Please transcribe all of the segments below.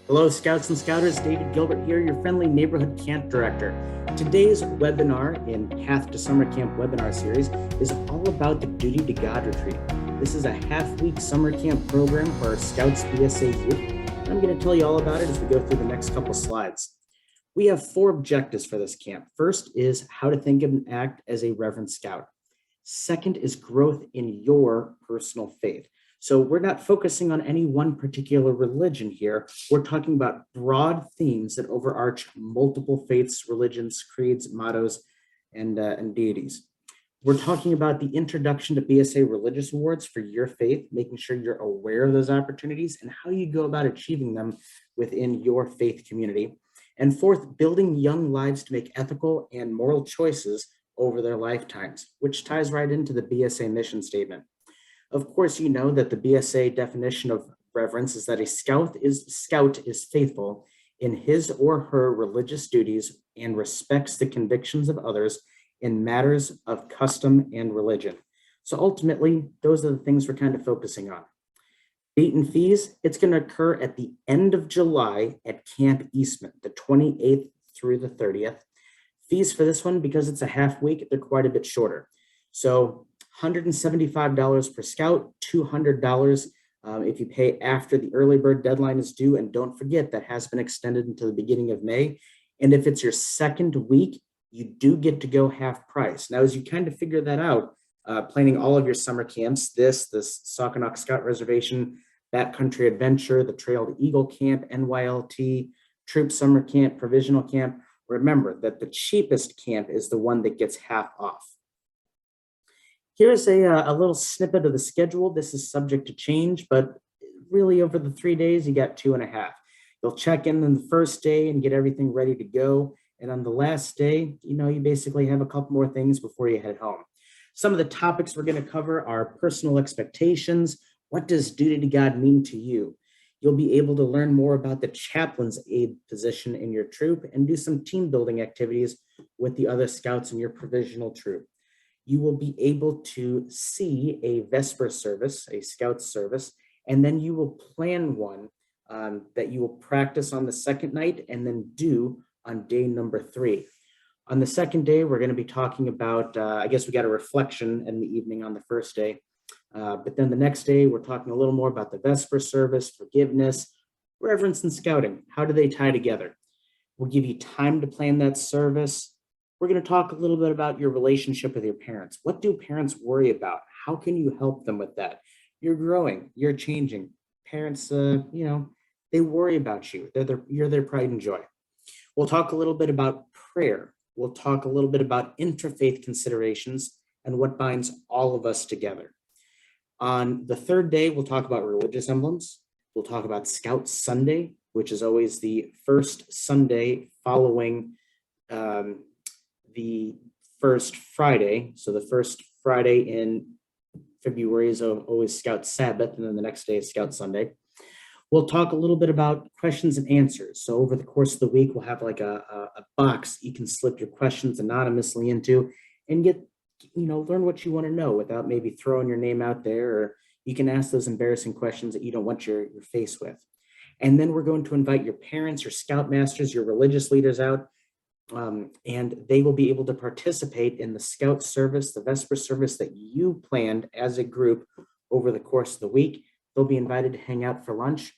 Hello, Scouts and Scouters. David Gilbert here, your friendly neighborhood camp director. Today's webinar in Path to Summer Camp webinar series is all about the Duty to God retreat. This is a half-week summer camp program for our Scouts BSA youth. I'm going to tell you all about it as we go through the next couple slides. We have 4 objectives for this camp. First is how to think and act as a Reverend Scout. Second is growth in your personal faith. So we're not focusing on any one particular religion here. We're talking about broad themes that overarch multiple faiths, religions, creeds, mottos, and deities. We're talking about the introduction to BSA religious awards for your faith, making sure you're aware of those opportunities and how you go about achieving them within your faith community. And fourth, building young lives to make ethical and moral choices over their lifetimes, which ties right into the BSA mission statement. Of course, you know that the BSA definition of reverence is that a scout is faithful in his or her religious duties and respects the convictions of others in matters of custom and religion. So ultimately, those are the things we're kind of focusing on. Date and fees, it's going to occur at the end of July at Camp Eastman, the 28th through the 30th. Fees for this one, because it's a half week, they're quite a bit shorter. So $175 per scout, $200 if you pay after the early bird deadline is due. And don't forget, that has been extended until the beginning of May. And if it's your second week, you do get to go half price. Now, as you kind of figure that out, planning all of your summer camps, the Sauconnock Scout Reservation, Backcountry Adventure, the Trail to Eagle Camp, NYLT, Troop Summer Camp, Provisional Camp, remember that the cheapest camp is the one that gets half off. Here's a little snippet of the schedule. This is subject to change, but really over the 3 days, you got 2.5. You'll check in on the first day and get everything ready to go. And on the last day, you basically have a couple more things before you head home. Some of the topics we're going to cover are personal expectations. What does duty to God mean to you? You'll be able to learn more about the chaplain's aide position in your troop and do some team building activities with the other scouts in your provisional troop. You will be able to see a Vesper service, a scout service, and then you will plan one that you will practice on the second night and then do on day number 3. On the second day, we're going to be talking about, I guess we got a reflection in the evening on the first day. But then the next day, we're talking a little more about the Vesper service, forgiveness, reverence, and scouting. How do they tie together? We'll give you time to plan that service. We're going to talk a little bit about your relationship with your parents. What do parents worry about? How can you help them with that? You're growing, you're changing. Parents, they worry about you. You're their pride and joy. We'll talk a little bit about prayer. We'll talk a little bit about interfaith considerations and what binds all of us together. On the third day, we'll talk about religious emblems. We'll talk about Scout Sunday, which is always the first Sunday following the first Friday. So the first Friday in February is always Scout Sabbath, and then the next day is Scout Sunday. We'll talk a little bit about questions and answers. So over the course of the week, we'll have like a box you can slip your questions anonymously into and get, learn what you want to know without maybe throwing your name out there, or you can ask those embarrassing questions that you don't want your face with. And then we're going to invite your parents, your scoutmasters, your religious leaders out, and they will be able to participate in the scout service, the Vesper service that you planned as a group over the course of the week. They'll be invited to hang out for lunch,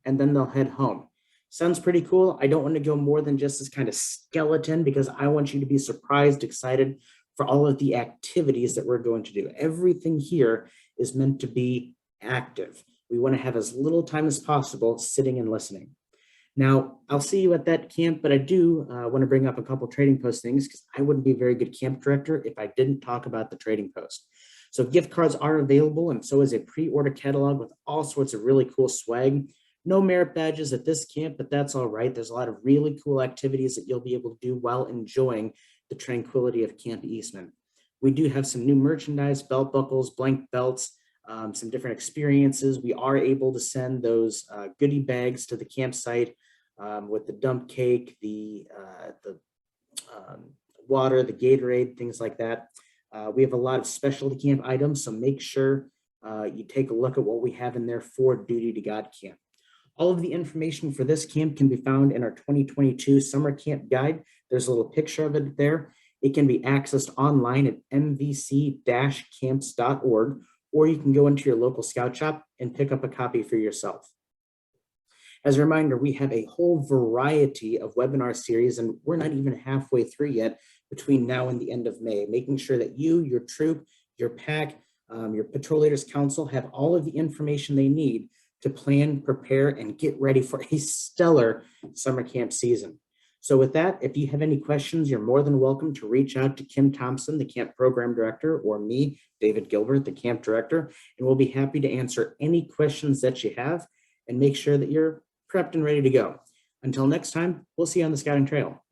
and then they'll head home. Sounds pretty cool. I don't want to go more than just this kind of skeleton because I want you to be surprised, excited for all of the activities that we're going to do. Everything here is meant to be active. We want to have as little time as possible sitting and listening. Now, I'll see you at that camp, but I do want to bring up a couple trading post things because I wouldn't be a very good camp director if I didn't talk about the trading post. So gift cards are available, and so is a pre-order catalog with all sorts of really cool swag. No merit badges at this camp, but that's all right. There's a lot of really cool activities that you'll be able to do while enjoying the tranquility of Camp Eastman. We do have some new merchandise, belt buckles, blank belts, some different experiences. We are able to send those goodie bags to the campsite with the dump cake, the water, the Gatorade, things like that. We have a lot of specialty camp items, so make sure you take a look at what we have in there for Duty to God Camp. All of the information for this camp can be found in our 2022 summer camp guide. There's a little picture of it there. It can be accessed online at mvc-camps.org, or you can go into your local scout shop and pick up a copy for yourself. As a reminder, we have a whole variety of webinar series, and we're not even halfway through yet between now and the end of May, making sure that you, your troop, your pack, your Patrol Leaders Council have all of the information they need to plan, prepare, and get ready for a stellar summer camp season. So with that, if you have any questions, you're more than welcome to reach out to Kim Thompson, the camp program director, or me, David Gilbert, the camp director, and we'll be happy to answer any questions that you have and make sure that you're prepped and ready to go. Until next time, we'll see you on the scouting trail.